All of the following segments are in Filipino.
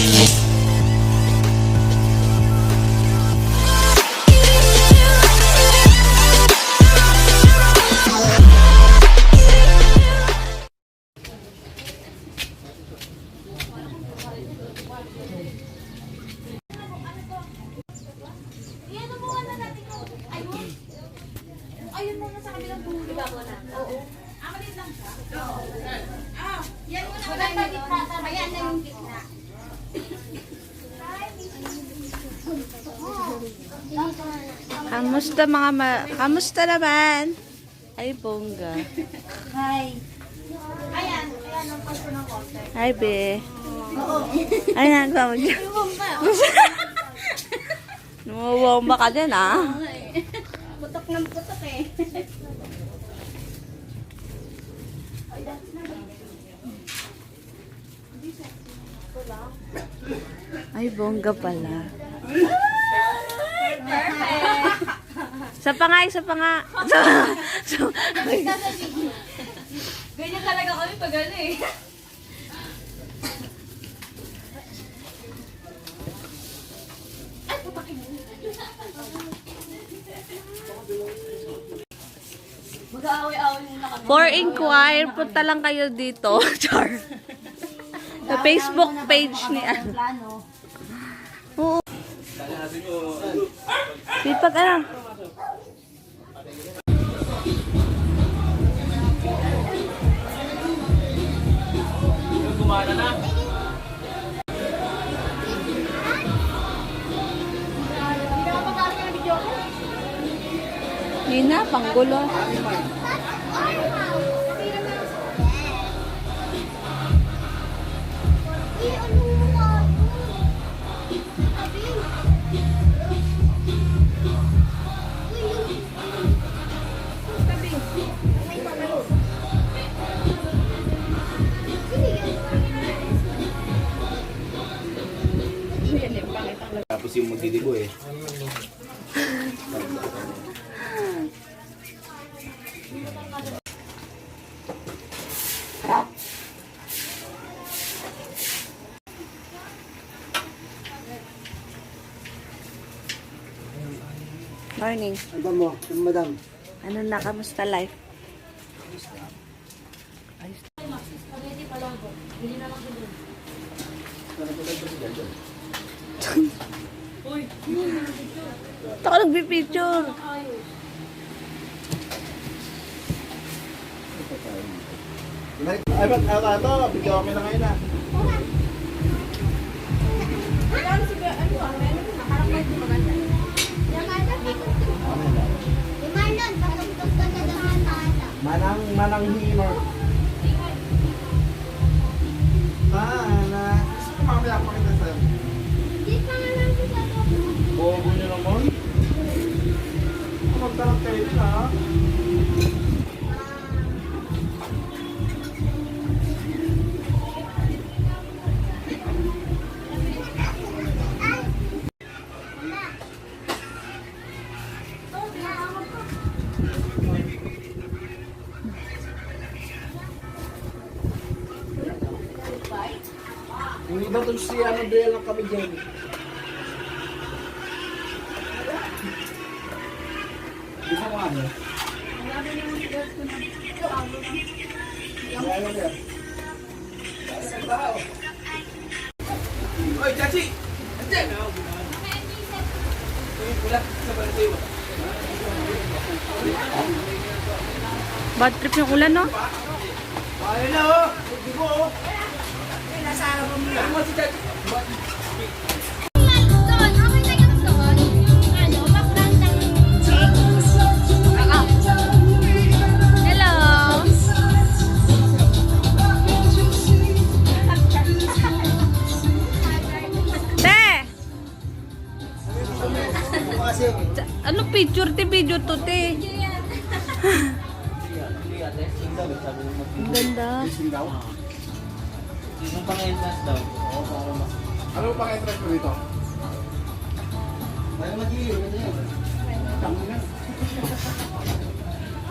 Ayun muna sa kabilang dulo. Iba mo na. Oo. Amalit lang siya. Oo. Yan muna. Maganda gitna. Ayan na yung gitna. Kamusta naman? Ay, bongga. Hi. Ayan. Ayan ang pasto ng konti. Hi, be. Oo. Ay, nagsawa dyan. Numuwomba ka dyan, ah. Putok ng putok eh. Ay, bongga pala. Sa pa nga, isa pa nga. Ganyan talaga kami pag ano eh. Ay, putakin mo. Mag-aaway-aaway muna kami. For inquire, punta lang kayo dito. Char. Sa Facebook page ni ano. Oo. Sipag ano? Gumana na. Hindi na, panggulo. Tapos yung magdidibo eh. Morning. Ano mo, madam? Ano na, kamusta life? Ito ka nagpipicture. Ay, ba't ito? Bigyan kami na ngayon ah. Manang himo. Gusto ko mamaya pakita sa'yo. Bobo niyo naman. Magtarap kayo din ha. Yung iba doon si Duel lang kami dyan. Isa mo ano? Oy, Chachi! Andiyan! Ulat sa baliw. Bad trip yung ulan, no? Ayun na oh! Di mo oh! Nasa harap mo na. Ano si Chachi? Ano picture ti video to te? Ang ganda. Yung pang-entrance daw. Ano pa entrance mo dito? Ay, mag-iiyo. Tango na.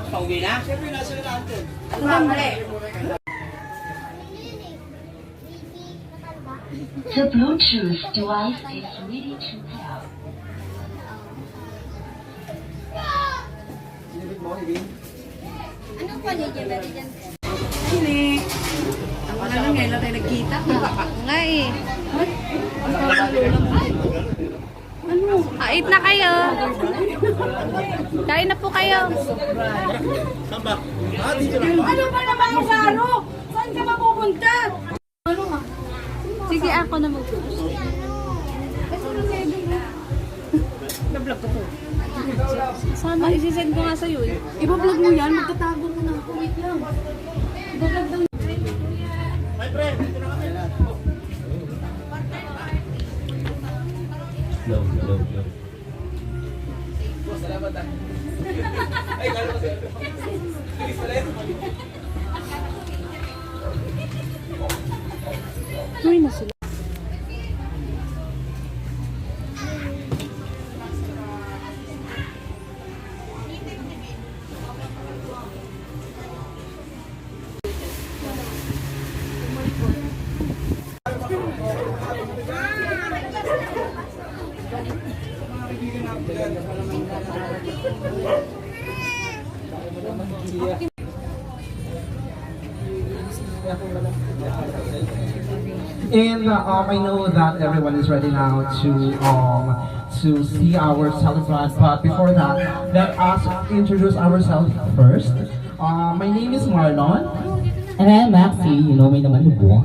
Pauwi na? Siyempre, nasa na natin. Mali. The Bluetooth device is ready to pair. Sinipit mo, Ibin. Anong pa niya dyan? Hindi. Ako na lang ngayon tayo nagkita. Nga eh. Ano? Ait na kayo. Kain na po kayo. Ano ba naman yung ano? Saan ka mapupunta? Sige, ako na mag-post. Na-vlog ko po. Sama, isisend ko nga sa'yo eh. Iba-vlog mo yan, magtatago mo na ako. Wait lang. Iba-vlog daw. Uy na sila. And I know that everyone is ready now to see our celebrant. But before that, let us introduce ourselves first. My name is Marlon, And I'm Maxi, you know me naman po.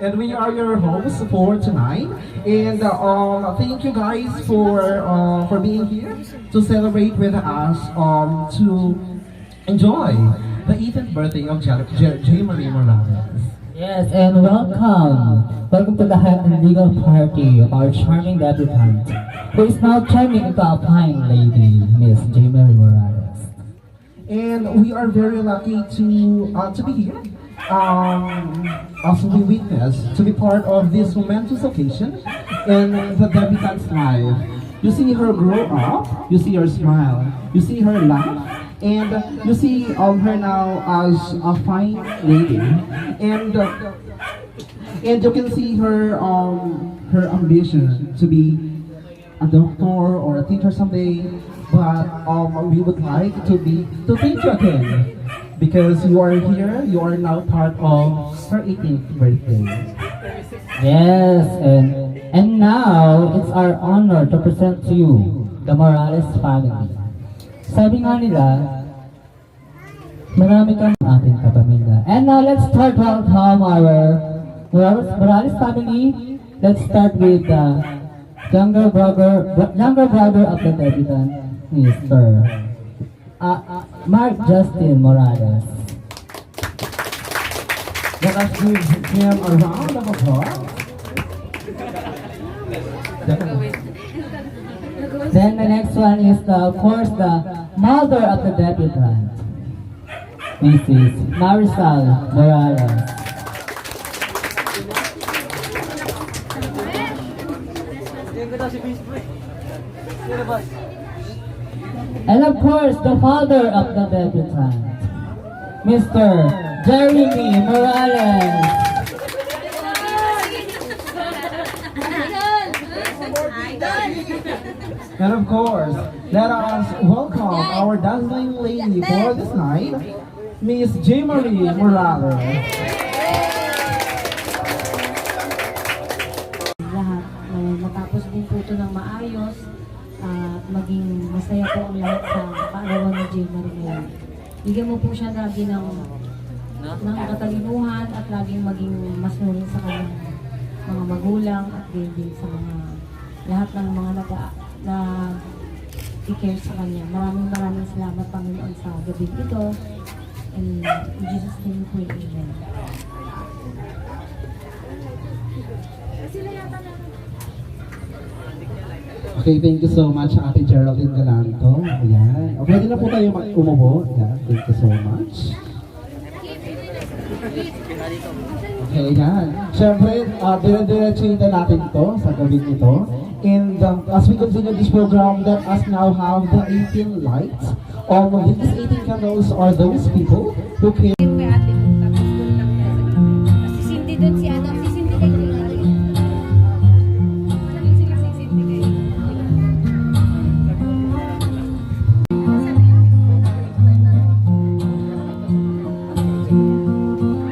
and we are your hosts for tonight. And thank you guys for being here to celebrate with us, to enjoy the 18th birthday of J. Marie Morales. Yes, and welcome. Welcome to the legal party of our charming debutante, who is now turning into a fine lady, Miss J. Mary Morales. And we are very lucky to be here, as we witness, to be part of this momentous occasion in the debutante's life. You see her grow up, you see her smile, you see her laugh, and you see her now as a fine lady, and you can see her her ambition to be a doctor or a teacher someday. But we would like to thank you again because you are here. You are now part of her 18th birthday. Yes, and now it's our honor to present to you the Morales family. Sabi nga nila, marami kang ating kapamilya. And now let's start welcome our Morales family. Let's start with the younger brother of the debutant, Mr. Mark Justin Morales. Let us give him a round of applause. Then the next one is of course the mother of the debutant, Mrs. Marisol Morales. And of course the father of the debutant, Mr. Jeremy Morales. And of course, let us welcome our dazzling lady for this night, Miss J. Marie Morales. Lahat matapos din po ito ng maayos at maging masaya po ang lahat sa paarawan ni J. Marie ngayon. Bigyan mo po siya lagi ng katalinuhan at laging maging masunurin sa kanyang mga magulang at din sa mga lahat ng mga na i-care sa kanya. Maraming salamat Panginoon sa gabi ito. And in Jesus' name we pray, amen. Okay, thank you so much, Ate Geraldine Galanto. Ayan. Okay, pwede na po tayo umubo. Ayan, thank you so much. Okay, yan. Siyempre, dire-diretsuhin na natin to sa gabing ito. And as we continue this program, let us now have the 18 lights. These 18 candles are those people who came. Si Cindy doon, si Cindy kay J. Marie.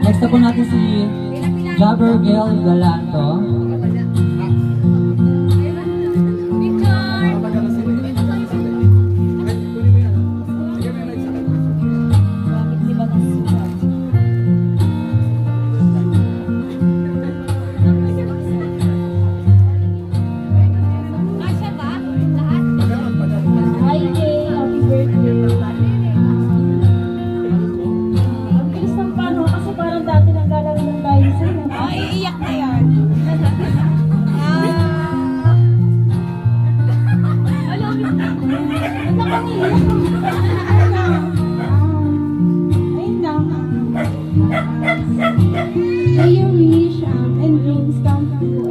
Next na po natin si Gabriel Galanto. Kasya ba? Lahat? Hi, Jay. Happy birthday. Ang bilis ng plano kasi parang dati nang gagawin ng tayo sa'yo. Ay, iiyak na yan. Alam mo, Ayun lang. May your wish and dreams come true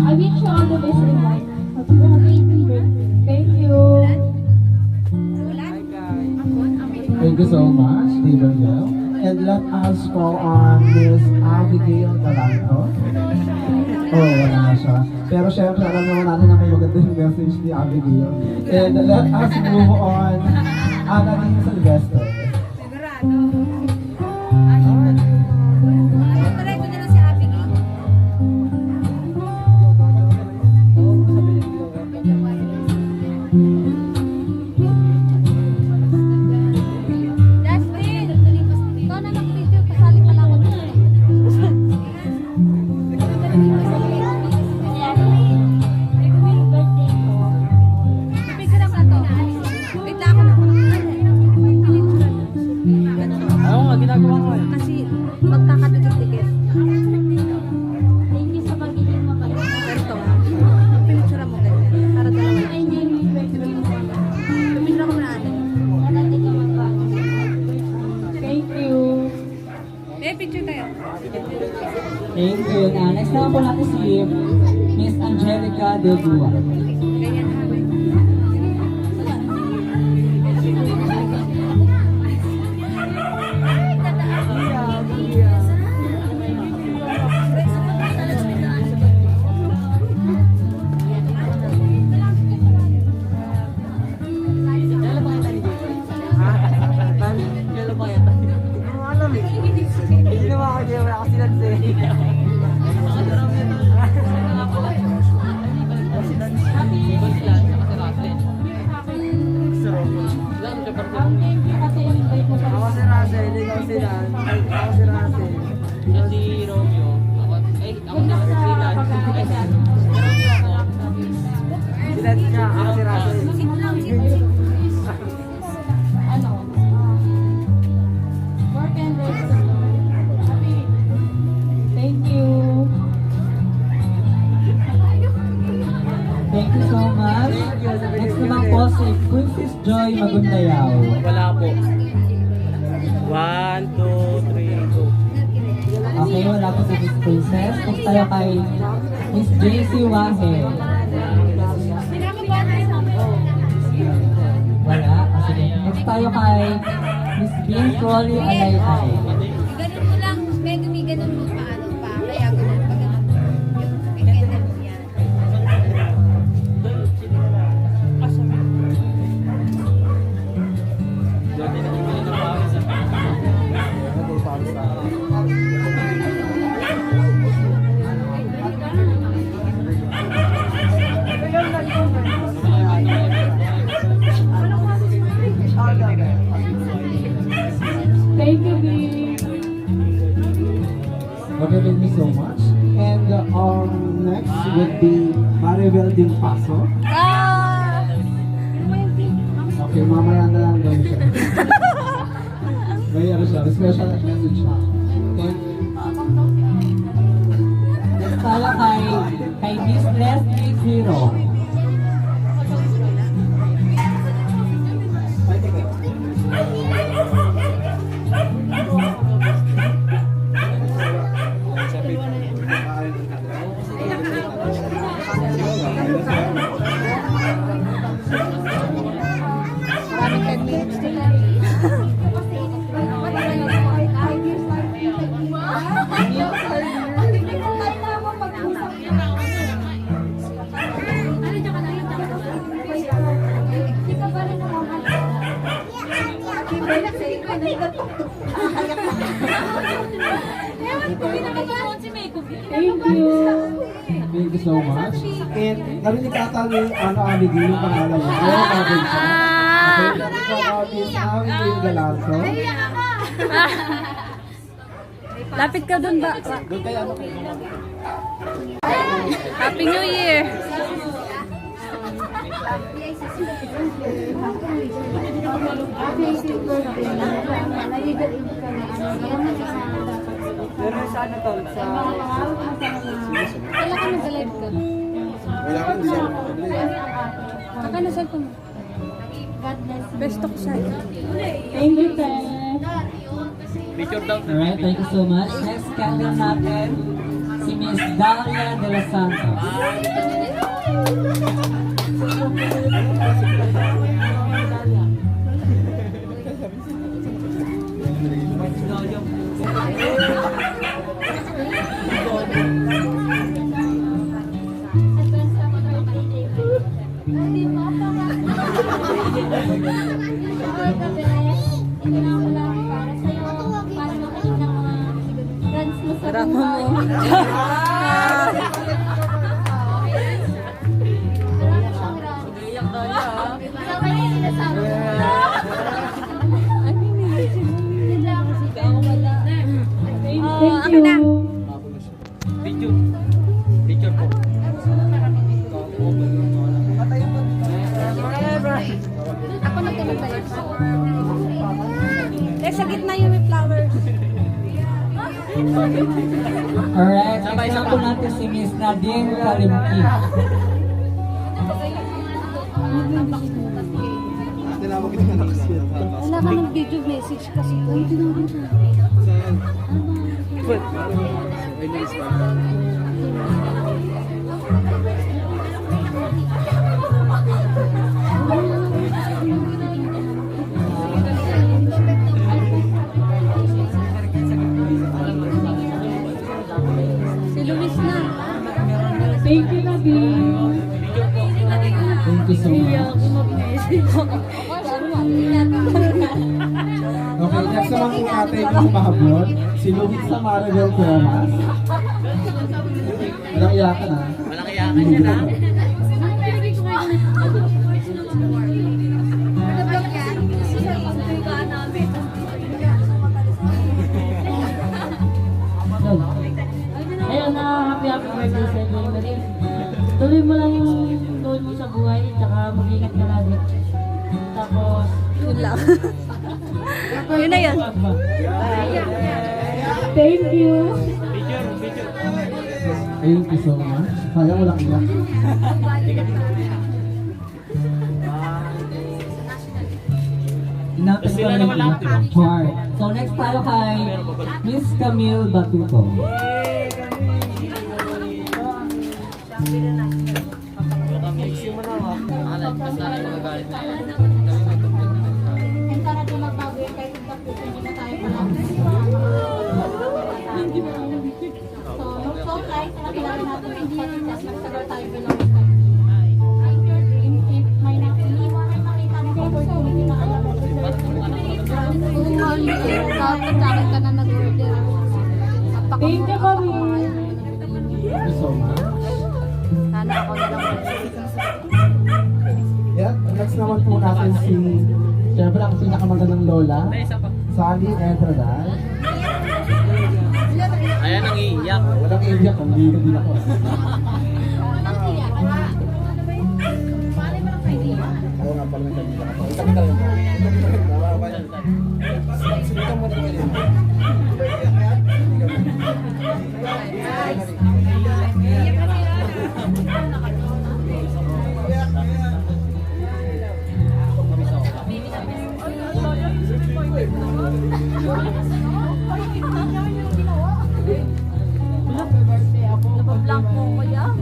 I wish you all the best in life. Happy birthday. Thank you. Thank you so much, Gabriel. And let us call on Miss Abigail Galanto. Oh, wala siya. Pero syempre, alam naman natin na may magandang message ni Abigail. And let us move on. Annalyn Sylvester. try ko na lang si Abigail. Dustin! Ikaw na mag-video, pasali pa lang ako dito. Picture lang na to. Wait lang ako na. Oo nga, ginagawa ko eh. Kasi magkakadikit-dikit. Thank you sa pagiging mabait. Ganito. Picture mo ganyan. Para dalawa. Picture mo na ano. Thank you. Picture tayo. Thank you. Next naman po natin si Miss Angelica De Gua. Ganyan ha. Thank you. Thank you so much. Next naman po si Princess Joy Magundayaw. Wala po. 1, 2, 3, go. Okay, wala po si Miss Princess. Next tayo kay Miss JC Wahe. Wala. Sige. Next tayo kay Miss Bean Crowley Alayay. Ganun mo lang. May gumiganon mo paano pa. Kaya ganun pa ganun. Kaya ganun yan. Thank you, Bea. Okay, thank you so much. And next would be Maribel Dimpaso. Okay, mamaya na lang daw siya. May ano siya, special message siya. Okay. Next tayo kay Miss Leslie Zero. Maraming 10 minutes na lang. Thank you. Thank you so much. And narinig ata ni Ali din yung pangalan niya. Kaya natin siya. Okay, narinig ko Ami Lynn Galanzo. Lapit ka dun ba? Doon kaya ano kayo? Happy New Year! Wala ka nag-live ka. Wala kang hindi ako makabili. Kaka na cellphone mo. God bless you. Best of sa'yo. Thank you, Te. Alright, thank you so much. Next candle natin, si Miss Dalia de los Santos. Drama mo. Thank you. Ako nagtulog balik. Sa gitna yung may flowers. Alright, next na po natin si Miss Nadine Kalimki. Tinawag kita na kasi. Wala ka ng video message kasi. Ay, tinawag siya. Si Luis na. Thank you, Nadine. Thank you so much. Okay, next naman po natin yung mahabot, si Luis Samara del Cuevas. Walang iyakan ha? Walang iyakan yan ha? Ayun na, happy birthday sa inyo. Tuloy mo lang yung goal mo sa buhay, tsaka mag-ingat ka lagi. Tapos, Yun lang. Yun na yun. thank you. Thank you so much. Sayang walang iyak. Inapit ko na yung heart. So next tayo kay Miss Camille Batuto. And sana di magbago yung kahit hindi na tayo palagi. So, yung flow light, nakilala natin yung patitas, nagsagal tayo below time. If may iniwanan makita ng opportunity na alam mo, kapag ka na nag-order. Thank you, Camille. Thank you so much. Sana ako na lang. Yeah, next naman po natin si, syempre ang pinakamagandang lola, Sally Edradal. Ayan ang iiyak. Walang iyak, hindi ako. Oo nga pala may kanila. Kami tayo. Sinitan mo na kayo. Napablank mo ko yan.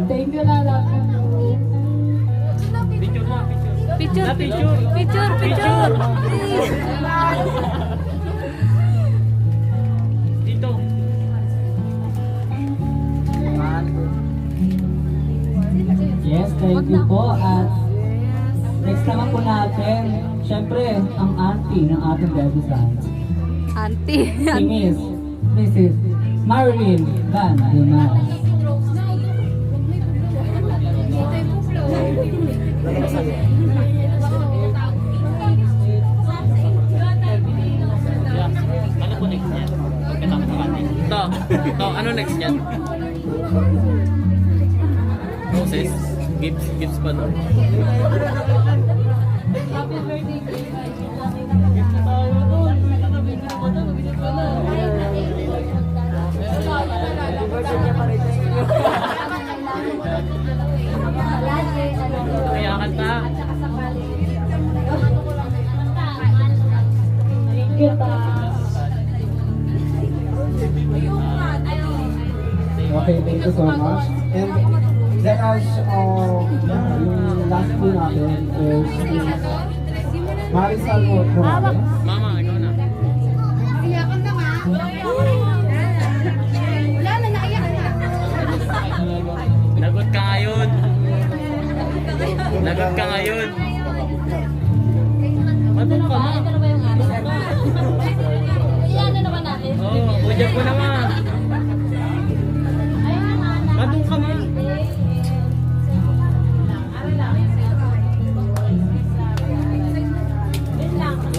Thank you, Lala. Picture, picture, picture, picture. Dito. Yes, thank you po. At next naman po natin, syempre, ang auntie ng ating debutant. Auntie. Si Miss Mrs. Marilyn Van Dumas. Ano po next niyan? Ito, ano next niyan? Moses? Gifts pa doon. Kaya kanta. Okay, thank you so much. And let us, yung last po natin is Marisol Morales. Mama, ikaw na. Iyakan na nga. Wala na, naiyak na. Lagot ka ngayon. Lagot ka ngayon. Matong ka ma. Ito na ba yung ano? Iyan na naman natin. Oo, udyag ko naman. Matong ka ma.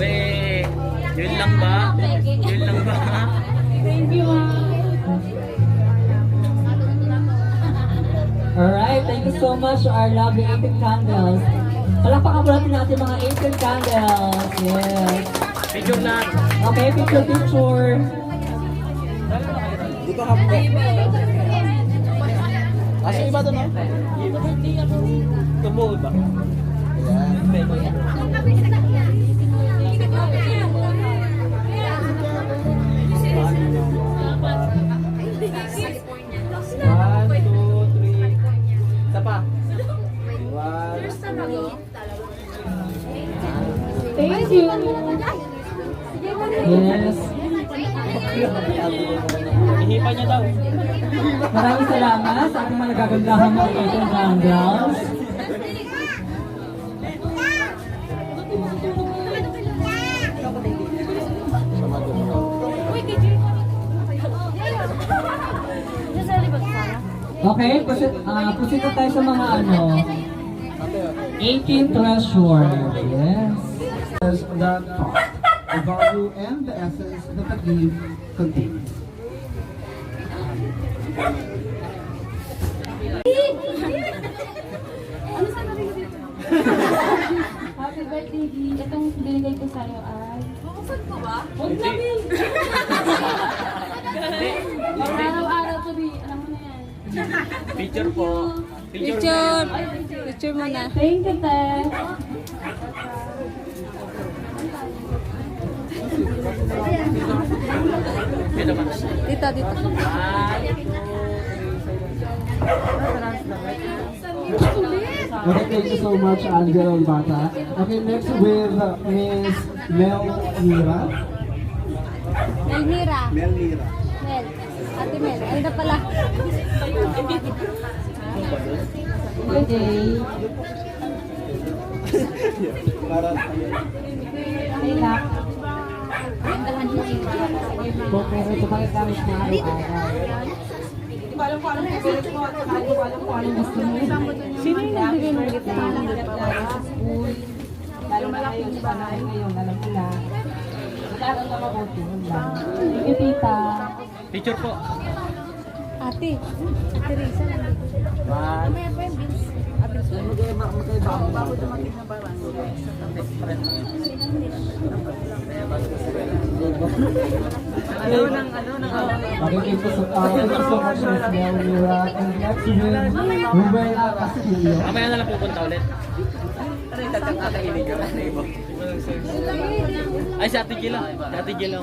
Weh, yun lang ba? Yun lang ba? Thank you, Alright, thank you so much to our lovely 18 candles. Palakpakan po natin natin mga 18 candles. Yes. Picture na. Okay, picture. Dito ka po. Asa iba to no? Tumuhod ba? One, two, three. Isa pa. One. Thank you. Yes. Hinipan niya daw. Maraming salamat sa ating mga nagagandahan mga 18 candles. Okay, proceed na tayo sa mga 18 treasure. Yes. As the thought, the value, and the essence that the gift contains. Ano sabi ko dito? Happy birthday, G. Itong binigay ko sa'yo ay... Buksan mo ba? Huwag na, Bill! Araw-araw to, Bi. Alam mo na yan. Picture po. Picture. Picture mo na. Thank you, Te. Dito ba? Dito, dito. Okay, thank you so much, Angela Bata. Okay, next with Miss Mel Mira. Elmira. Melmira. Mel. Ate Mel. Ay na pala. Birthday. Para Ay, lak. Pero ito ba yung gamit na araw-araw? Hindi ko alam kung anong favorite mo at saka hindi ko alam kung anong gusto mo. Sino yung nagbigay ng gift na sa school? Lalo na yung sa namin ngayon, alam ko na. Mag-aaral na mabuti, yun lang. Thank you, tita. Picture po. Ate. Ate Risa. Mamaya pa yung bills. Okay, thank you so much, Miss Mel Mira. And next with Ruben Castillo. Mamaya na lang pupunta ulit. Ay, si Ate Gila. Si Ate Gila.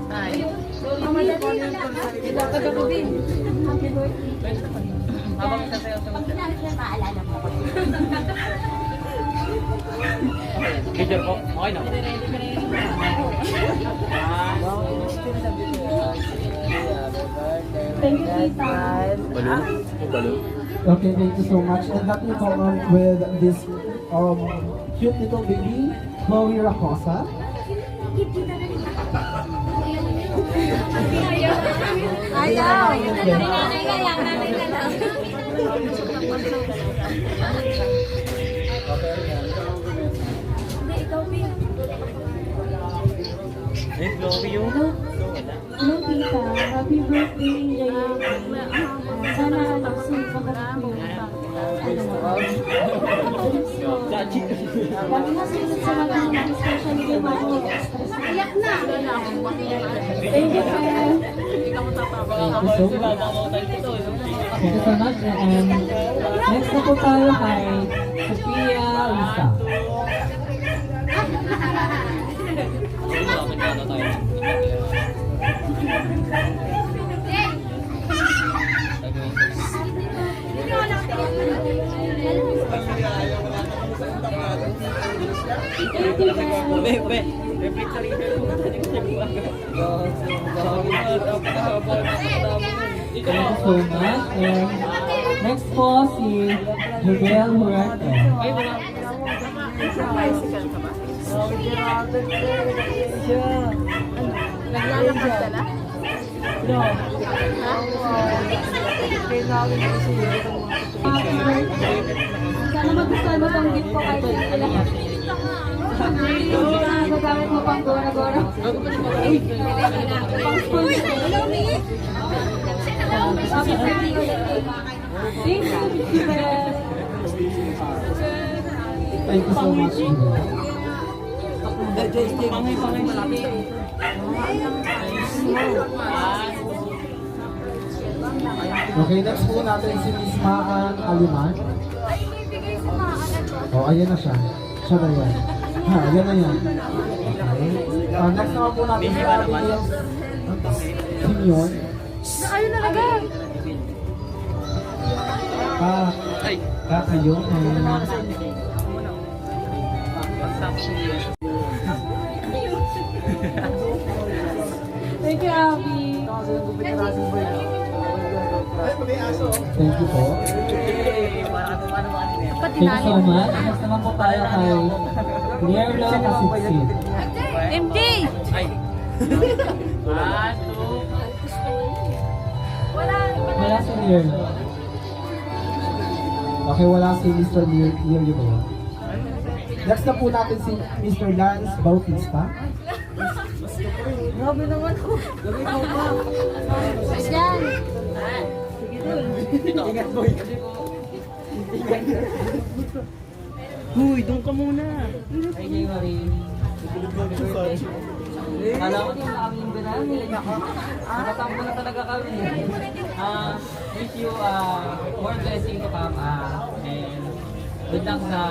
Ay. Habang sasayaw sa mga. Picture po. Okay na. Thank you, tita. Balon? Balon? Okay, thank you so much. And let me go on with this cute little baby, Chloe Racosa. Ayaw! Nanay ka lang, nanay ka lang. Hello, tita. Happy birthday, Jayan. Sana soon pagkakami. Lagi na sunod sa mga especially kay Mami. Iyak na! Thank you, Pen. Thank you so much. And next na po tayo kay Sophia Lisa. Thank you so much. And next po si Jubel Hurante. Naglalakad ka na? Sana magustuhan mo pang gift ko kahit alam mo. Gagamit mo pang gora-gora. Pang school. Happy birthday ulit. Thank you, Jubel. Thank you so much. Okay, next po natin si Miss Maan Aliman. Oh, ayan na siya. Siya na yan. Ha, ayan na yan. Okay. Next naman po natin si Ate Simeon. Ayun na agad! Kayo. Thank you, Abby. Thank you po. Thank you so much. Next naman po tayo kay Lierlo Kasitsit. MJ! Wala si Lierlo. Okay, wala si Mr. Lierlo ba yun? Next na po natin si Mr. Lance Bautista. Yan! Huy, doon ka muna. Ay, January. Alam ko din kami yung binaan nila ako. Nakatampo na talaga kami. Wish you more blessing to come. And good luck sa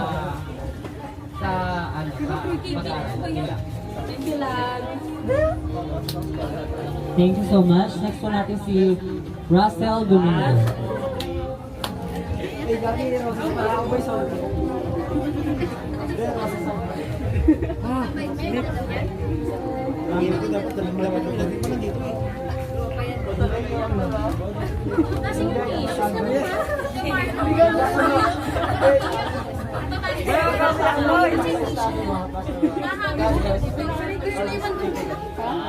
pag-aaral nila. Thank you, lad. Thank you so much. Next po natin si Russell Domingo.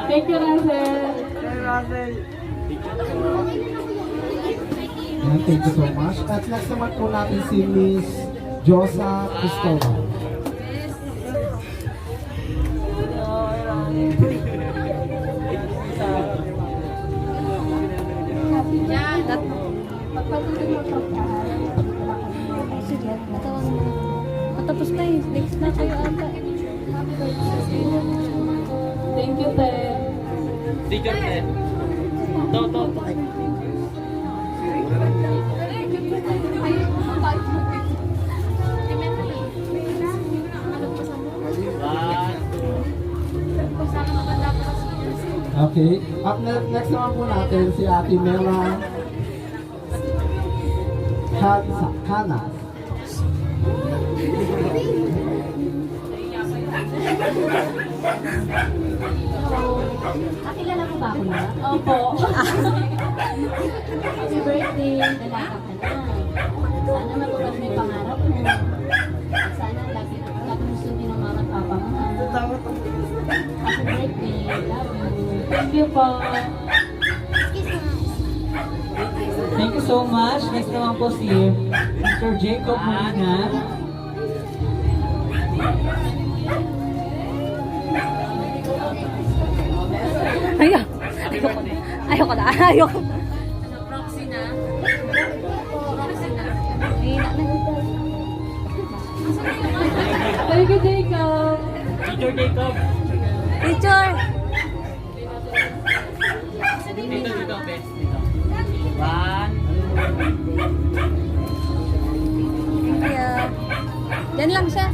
Thank you, Russell. Yan, thank you so much. At next naman po natin si Miss Josa Cristobal. Yan! Pagpatuloy mo Sige, natawan mo. Matapos na eh. Next na kayo ata. Thank you, Te. Teacher Ted. To. Okay. Up next naman po natin si Ate Mela Hana. Kakilala mo ba ako na? Opo. Happy birthday! Dalaga ka na. po. Thank you so much. Next naman po si Mr. Jacob Molina. Ayoko na. Ayoko. Proxy na. Mahina na. Thank you, Jacob. Teacher Jacob. Teacher! Dito, best. Dito. One. Yeah. Yan lang siya.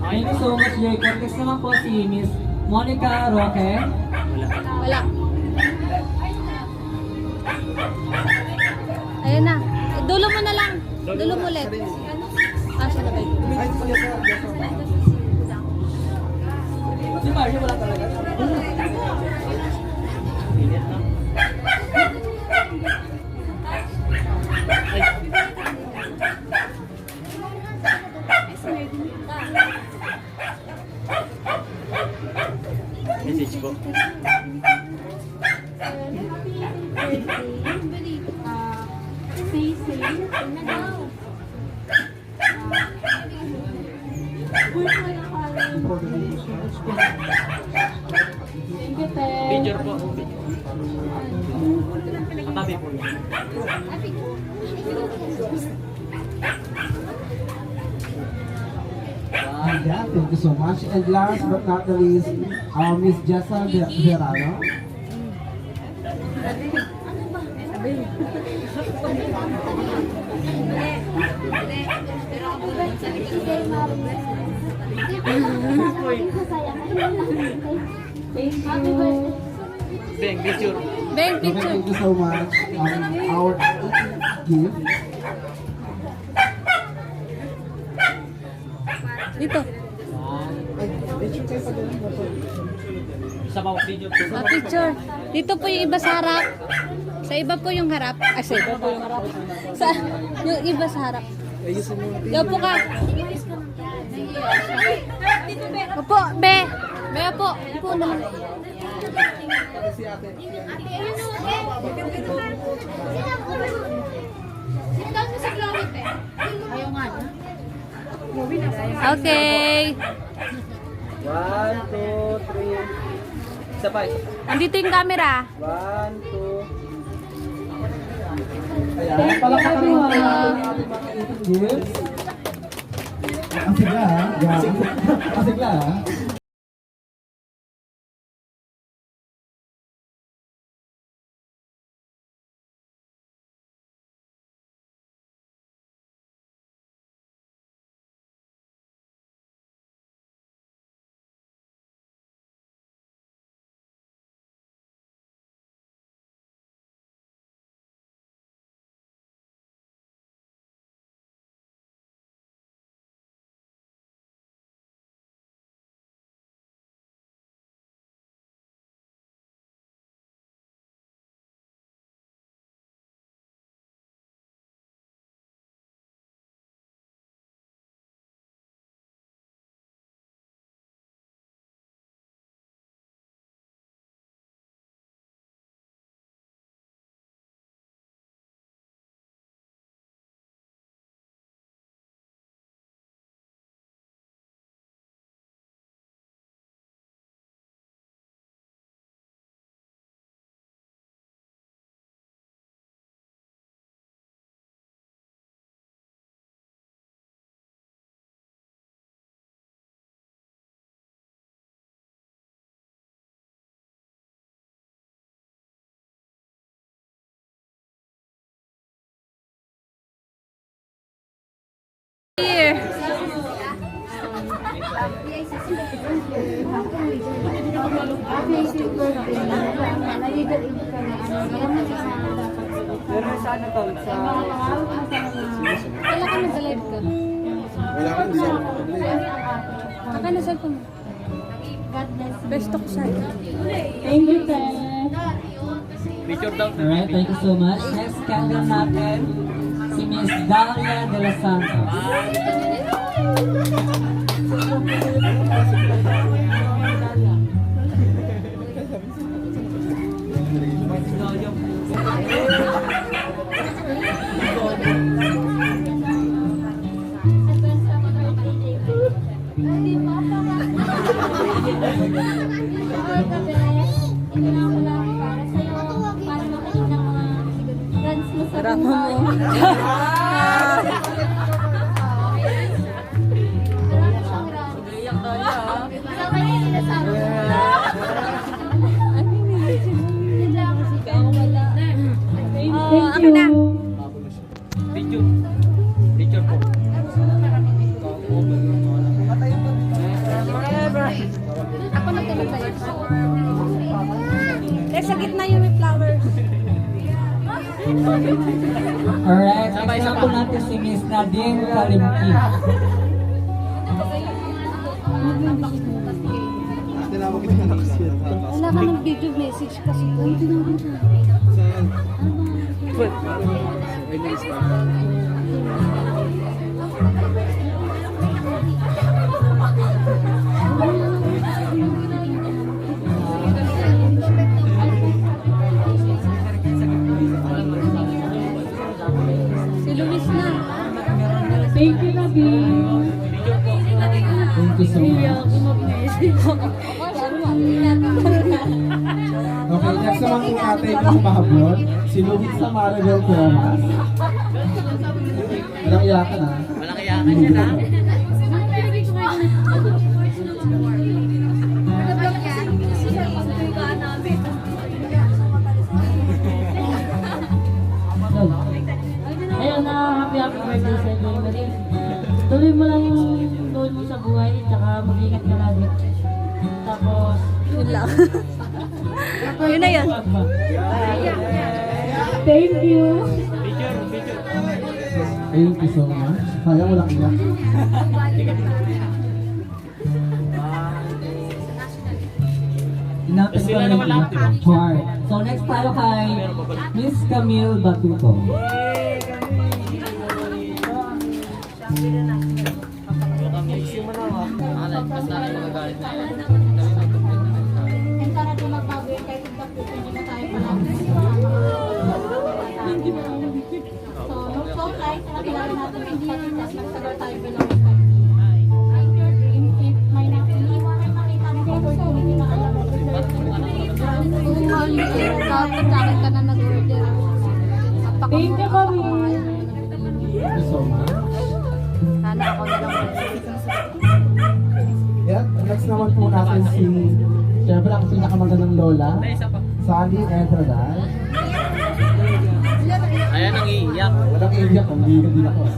Thank you so much, Jacob. Next naman po si Miss Monica Roque. Wala. Ayun na. Dulo mo na lang. Dulo mo ulit. Siya na ba yun? Si Mario wala talaga. Message ko. Stay safe. Thank you, Ted. Picture po. Katabi po. Yeah, thank you so much. And last but not the least, Miss Jessa Verano. Beng, picture. Beng, Okay, picture. thank you so much. Our gift. Dito. Isa pa video po. Picture. Dito po yung iba sa harap. Sa iba po yung harap. Sa iba po yung harap. Sa yung iba sa harap. Opo ka. Opo, be. Be, opo. Opo naman. Okay. 1, 2, 3. Isa pa. Andito yung camera. 1, 2. Ayan, palakpakan naman natin ang ating mga gifts. Asigla ha? Yeah. Asigla ha? Here. Pero saan na to? Sa... Wala ka nag-live ka. Wala ka, hindi ako mag-play. Kaka na cellphone mo. Best ko sa'yo. Thank you, Ted. Picture daw. Alright, thank you so much. Next candle natin, si Miss Dalia de los Santos. Thank you. Ako nagtulog tayo. Sa gitna yung may flowers. Alright, next na po natin si Miss Nadine Kalimki. Tinawag kita na kasi. Wala ka ng video message kasi. Ay, tinawag na. Si Luis na. Thank you, Nabi. Thank you so much. Okay, next naman po natin yung kumahabol, si Luis sa Maribel Thomas. Walang iyakan ha? Walang iyakan yan ha. Ayun na, happy birthday sa inyo. Tuloy mo lang yung goal mo sa buhay, tsaka mag-ingat ka lagi. Tapos, Yun lang. Yun na yun. thank you. Thank you so much. Kaya walang iyak. Inapit ko na lang heart. So next tayo kay Miss Camille Batuto. And sana di magbago yung kahit hindi na tayo palagi. So, look so nice na nakilala natin yung patitas. Nagsagal tayo below yung I'm your dream. If may naiiwanan makita mo yung opportunity na alam mo. Dapat sa akin ka na nag-order. Thank you, Mami. Thank you so much. Sana ako na lang. Yeah, next naman po natin si, syempre ang pinakamagandang lola, Sally Edradal. Ayan ang iiyak. Walang iyak, hindi ako.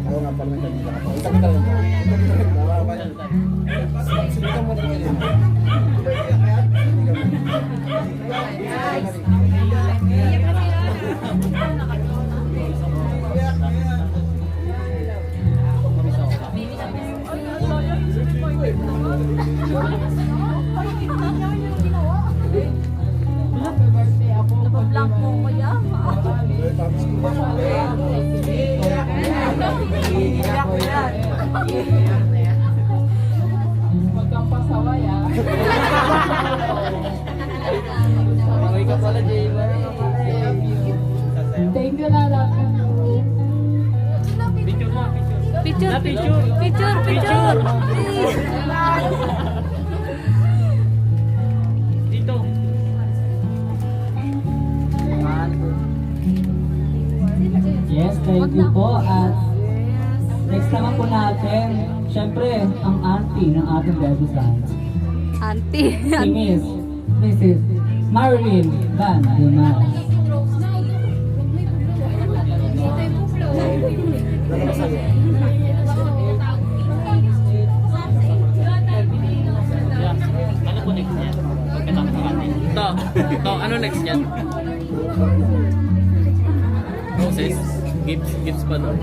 Ako nga pala nagkakita ako. Isang ka lang. Sinitan mo na kayo. Napablank mo ko yan. Thank you, Lala. Picture, picture, picture, picture. Dito. Yes, thank you po. At next naman po natin, syempre, ang auntie ng ating debutant. Auntie. Si Miss Mrs. Marilyn Van Dumas. Ano po next yan? Ito, ano next yan? Roses? Gifts pa doon.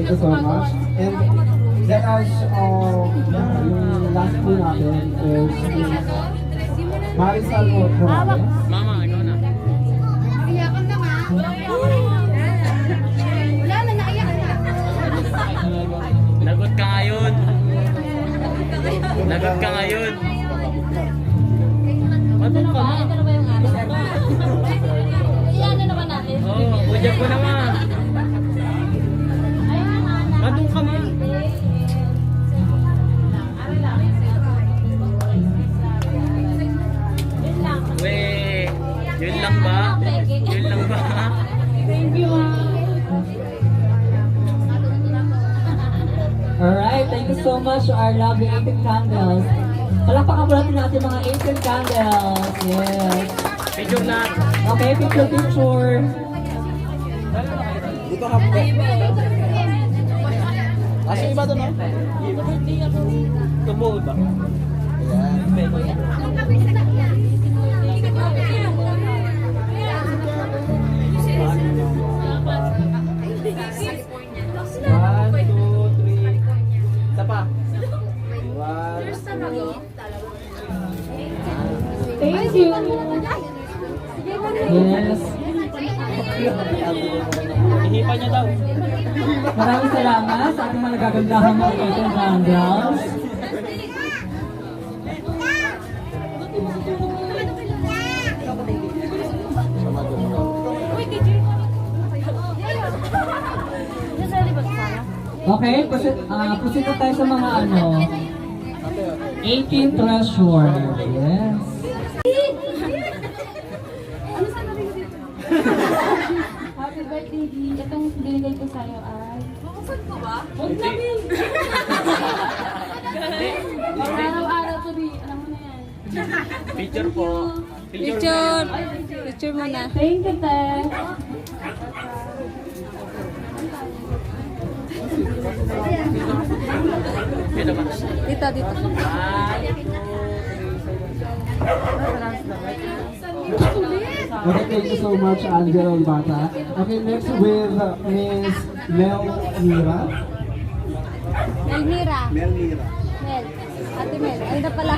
thank you so much. And let us, yung last po natin is Marisol Morales. Mama, ikaw na. Iyakan na nga. Wala na, naiyak na. Lagot ka ngayon. Lagot ka ngayon. Matong ka ma. Ito na ba yung araw? Iyan na naman natin. Oo, udyag ko naman. Matong ka ma. Weh, yun lang ba? Yun lang ba? Thank you, Alright, thank you so much to our lovely 18 candles. Palakpakan po natin natin mga 18 candles. Yes. Picture na. Okay, picture. Dito ka po. Asa iba to, no? Tumuod ba? One, two, three. Isa pa. One. Thank you. Yes. Ihipan niya daw. Maraming salamat sa ating mga nagagandahang mga 18 candles. Okay, proceed na tayo sa mga 18 treasure. Yes. Happy birthday, Di. Itong binigay ko sa'yo ay... Buksan ko ba? Huwag na, Di. Araw-araw to, Di. Alam mo na yan. Picture po. Picture. Picture mo na. Thank you, Te. Dito ba? Dito, dito. Okay, thank you so much, Angela Bata. Okay, next with Miss Mel Mira. Elmira. Melmira. Mel. Ate Mel. Ay na pala.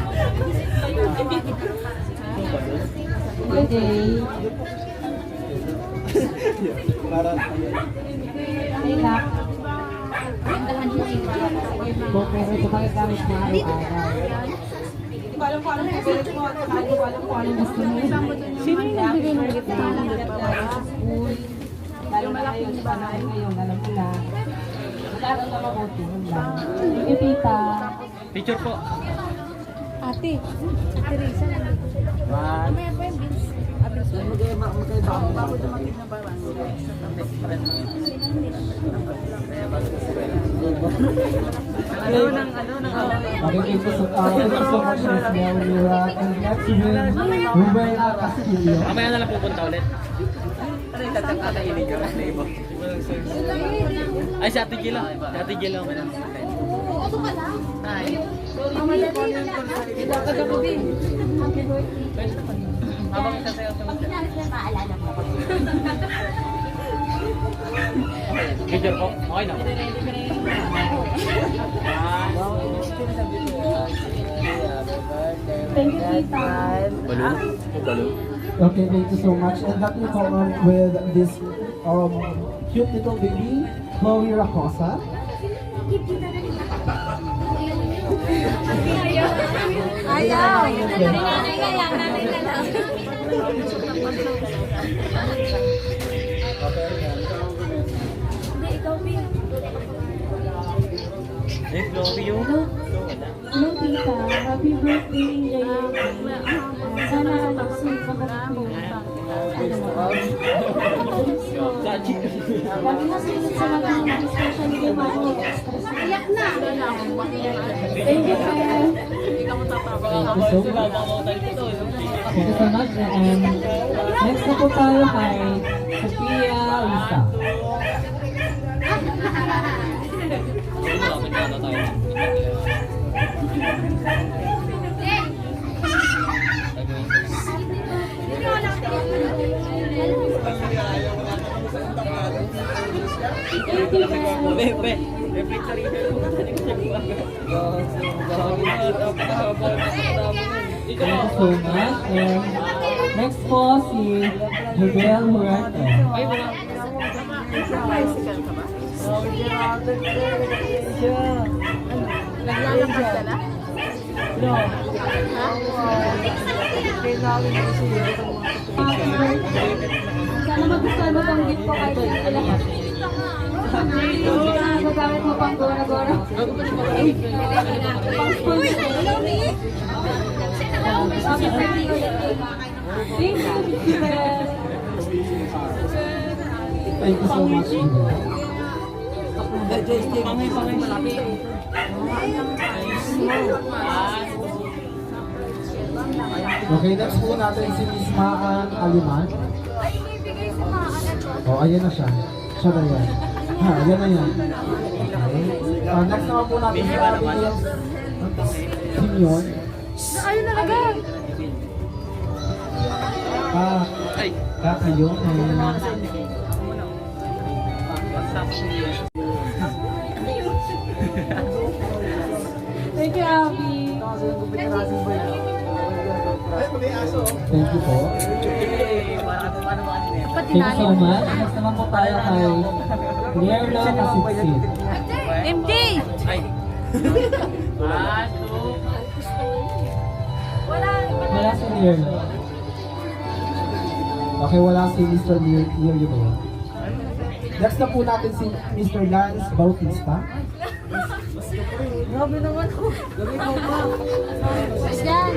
Good day. Parang, Ay, nak. Kung pero ito magagamit na araw-araw. Hindi ko alam kung anong favorite mo at saka hindi ko alam kung anong gusto mo. Sino yung nagbigay ng gift na? Lalo na ngayon, sa panahon ngayon, alam ko na. Mag-aaral na mabuti, yun lang. Thank you, tita. Picture po. Ate. Ate Risa. Mamaya pa yung beans. Okay, thank you so much, Miss Mel Mira. And next with Rubella Castillo. Mamaya na lang pupunta ulit. Ay, si Ate Gila. Si Ate Gila. Ito ka lang. Hi. Happy birthday. Habang sasayaw sa Pag pinalis na maalala mo. picture po. Okay na. Thank you, tita. Okay, thank you so much. And let me come on with this cute little baby, Chloe Racosa. Ayaw. Nanay ka lang. Nanay ka lang. Let's go, you. Hello, tita. Happy birthday, ngayon. Sana soon makarating mo yung lagi na sunod sa mga especially yung mga iyak na. Thank you, friend. Thank you so much. And next na po tayo kay Sophia Lisa. Thank you, Beth. Thank you so much. And next po si Jubel Huerta. Sana magustuhan mo tong gift ko kahit hindi lahat. Gagamit mo pang gora-gora. Pang spoon. Happy birthday ulit. Thank you, Beth. Thank you so much, Jubel. Okay, next po natin si Miss Maan Aliman. Oh, ayan na siya. Siya na yan. Ha, ayan na yan. Okay. Next naman po natin si Abigail Simeon. Ayun na agad. Kakayo. Thank you, Abby. Thank you po. Thank you so much. Next naman po tayo kay Lierlo Kasitsit. MJ! Wala si Lierlo. Okay, wala si Mr. Leo po. Next na po natin si Mr. Lance Bautista. Yan.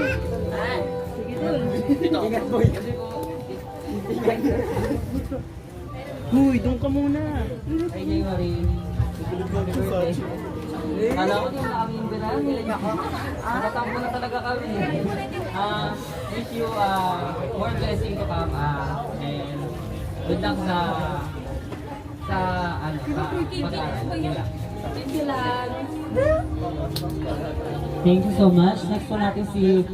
Huy, doon ka muna. Ay, January. Kala ko yung aming binan, nila ako. Nakatampo na talaga kami. Wish you more blessing to come. And good luck sa pag-aaral. Thank you, Lance. Thank you so much. Next po natin si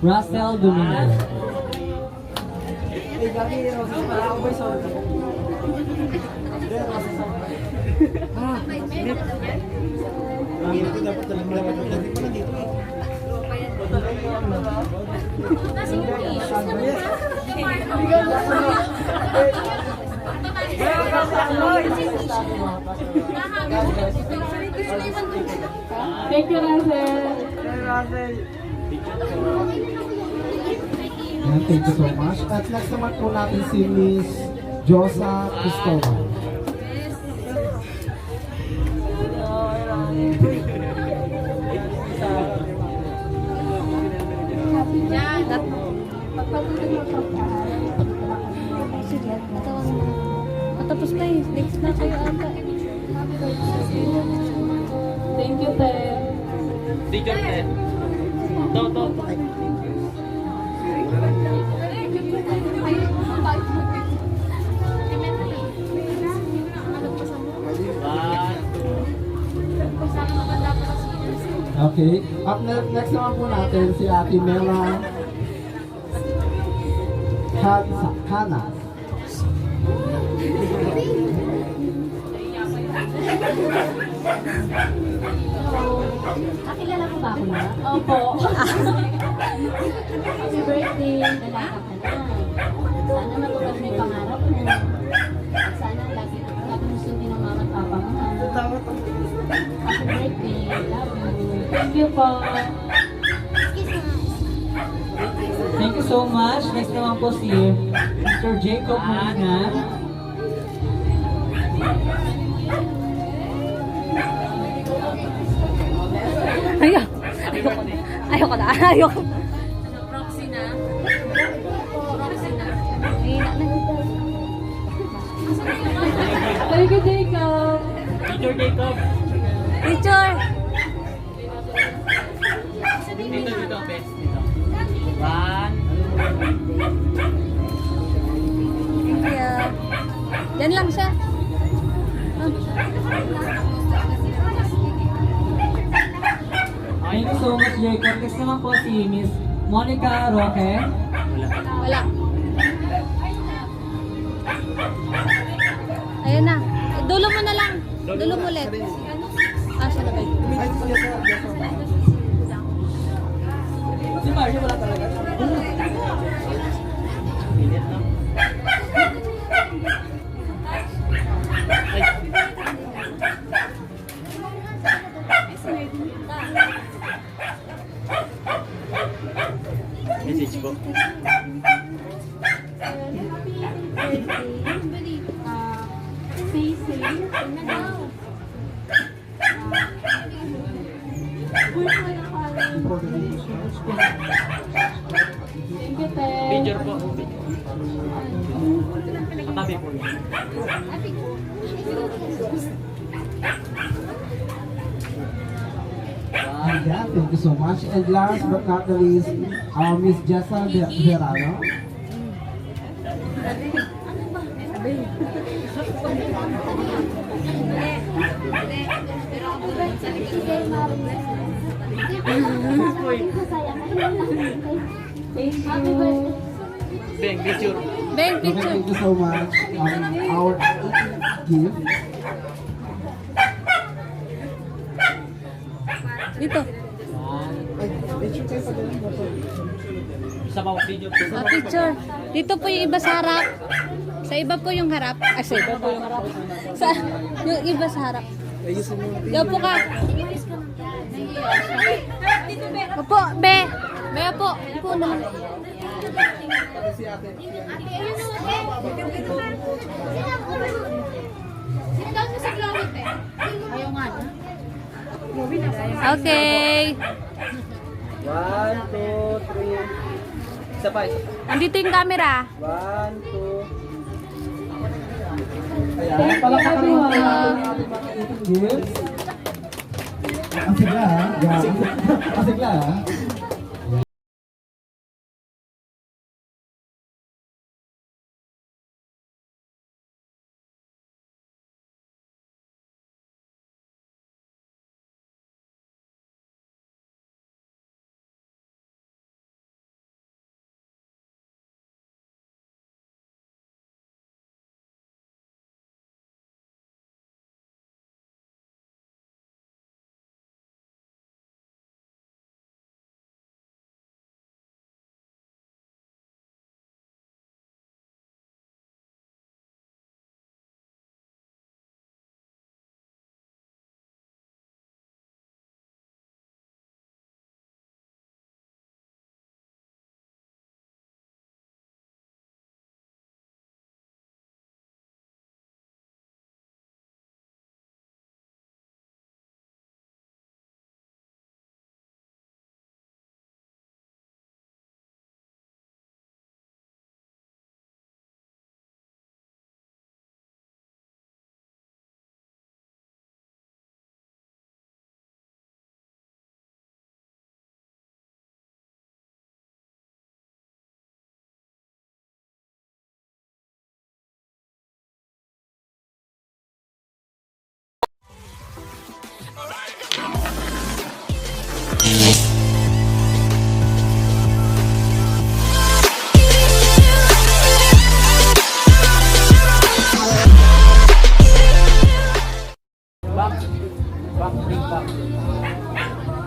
Russell Domingo. Thank you, Russell. Yan, thank you so much. At next naman po natin si Miss Josa Cristobal. Matapos na eh. Next na kayo ata. Thank you, Ted. Teacher Ted. To. Okay. Up next naman po natin si Ate Mela Hanas. Nakilala ko ba ako na? Opo. Happy birthday. Dalaga ka na. Sana matupad mo yung pangarap mo. At sana lagi mo sundin ang mama at papa mo. Happy birthday. Love you. Thank you po. Thank you so much. Next naman po si Mr. Jacob Molina. Ayoko na. Ayoko. Proxy na. Thank you, Jacob. Teacher Jacob. Teacher! Dito, best. Dito. One. Thank you. Yan lang siya. Thank you so much, Jacob. Next naman po si Miss Monica Roque. Wala. Ayun na. Dulo mo na lang. Lulong ulit. Ah, siya na ba yun? Si Marcia wala talaga. Init na. Message po. Picture po. Katabi po. Yeah, thank you so much. And last but not the least, Miss Jessa Verano. Bang, picture. Bang, Okay, picture. thank you so much. Our gift. Dito. Isa pa video po. Ah, picture. Dito po yung iba sa harap. Sa iba po yung harap. Ah, sa iba po yung harap. Sa, yung iba sa harap. Opo ka. Opo, be. Be, opo. Opo naman. Okay. 1, 2, 3. Isa pa, isa pa. Andito yung camera. 1, 2. Ayan, palakpakan natin ang ating mga eating gifts. Asigla ha? Asigla ha?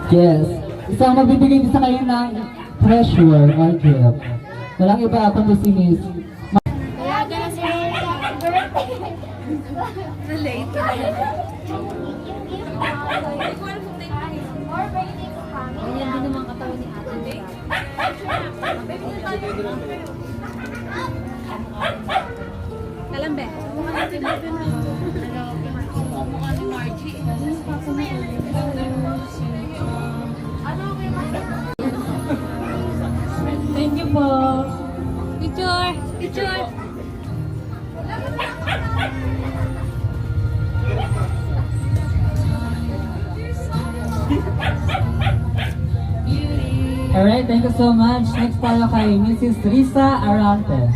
Yes. Isang magbibigay din sa kayo ng treasure or gift. Walang iba kundi si Miss. Ganyan din naman katawan ni ate. Kalambe. Thank you po. Picture. Picture. Alright, thank you so much. Next tayo kay Mrs. Risa Arantes.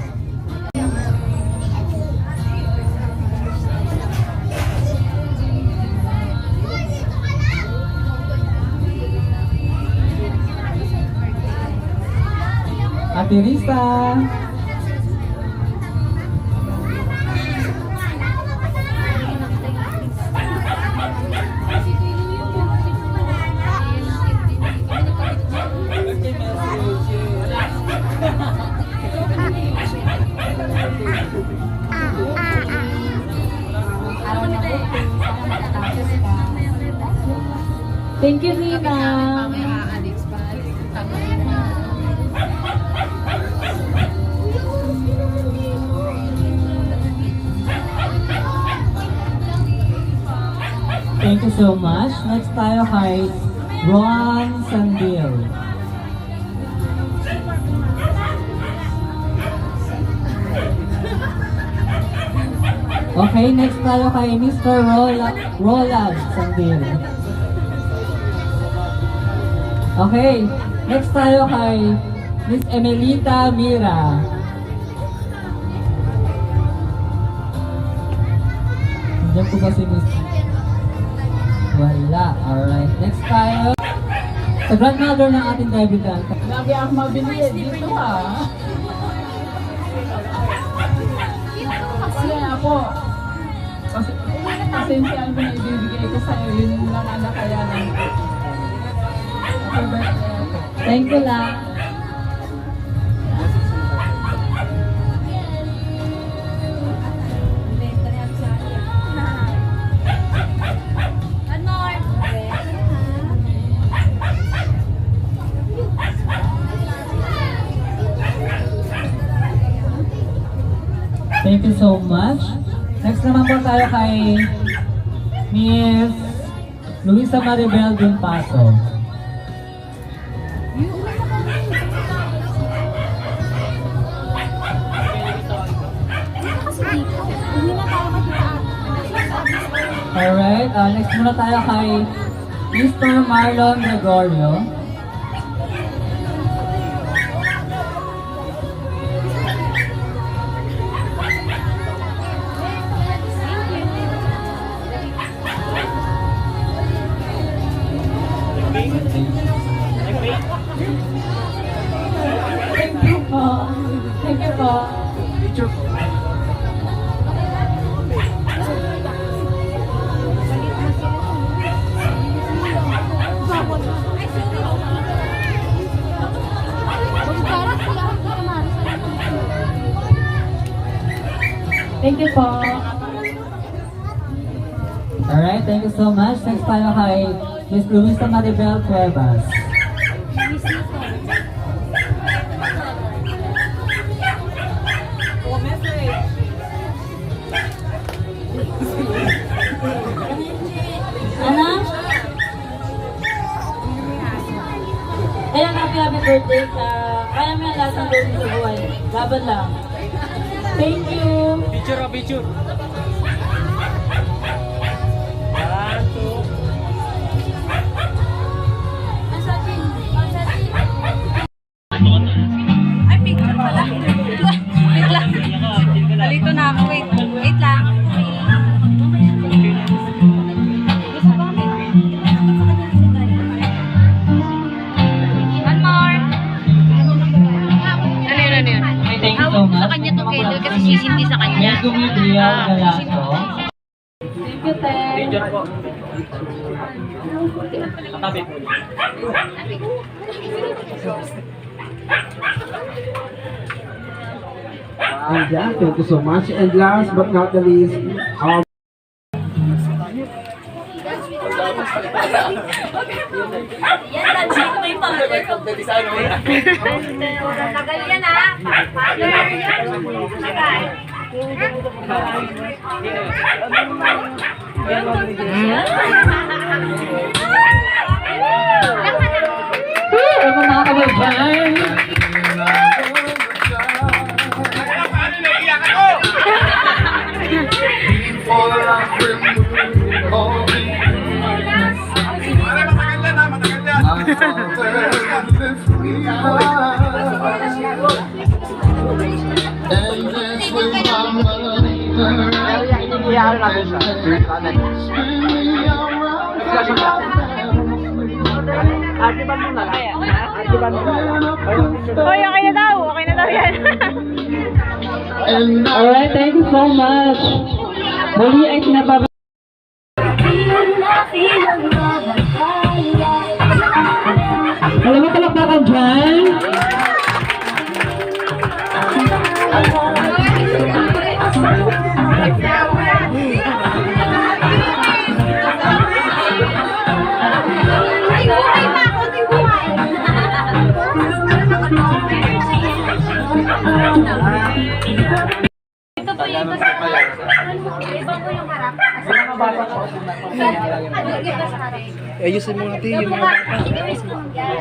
Ate Risa. Thank you, Nina. Thank you so much. Next tayo kay Ron Sandil. Okay, next tayo kay Mr. Roland Sandil. Okay, next tayo kay Miss Emelita Mira. Nandiyan po ba si Miss? Wala. Alright, next tayo. Sa grandmother ng ating debutant. Lagi ako mabili dito ha. Kasi ako, pasensya mo na ibibigay ko sa'yo, yun lang ang nakayanan ko. Happy birthday ako. Thank you lang. Thank you so much. Next naman po tayo kay Miss Luisa Maribel Paso. Alright, next muna tayo kay Mr. Marlon Gregorio. Thank you po. Thank you po. Thank you po. Alright, thank you so much. Next tayo kay Miss Luisa Maribel Cuevas. Ano? Ayan, happy birthday ka. Kaya mo yung lahat ng gawin sa buhay. Laban lang. Thank you. Picture, picture. Ay, picture pala. Wait lang. Nalito na ako. Wait lang. One more. Ano yun? Thank you so much. Sa kanya to, Kendall, kasi sisindi sa kanya. Yes, Dumitriya Galasso. Thank you, Ted. Picture po. Katabi po. And yeah, thank you so much. And last but not the least, Yan, Danji, ito yung father ko. Tagal yan ha. Father, yan. Tagal. Ano mga kababayan? Hoy, okay na daw. Okay na daw yan. Alright, thank you so much. Muli ay sinababa. Alam mo palakpakan dyan? Ito po yung iba sa harap. Iba po yung harap. Yung iba sa harap. Ayusin mo natin yung mga Yung mga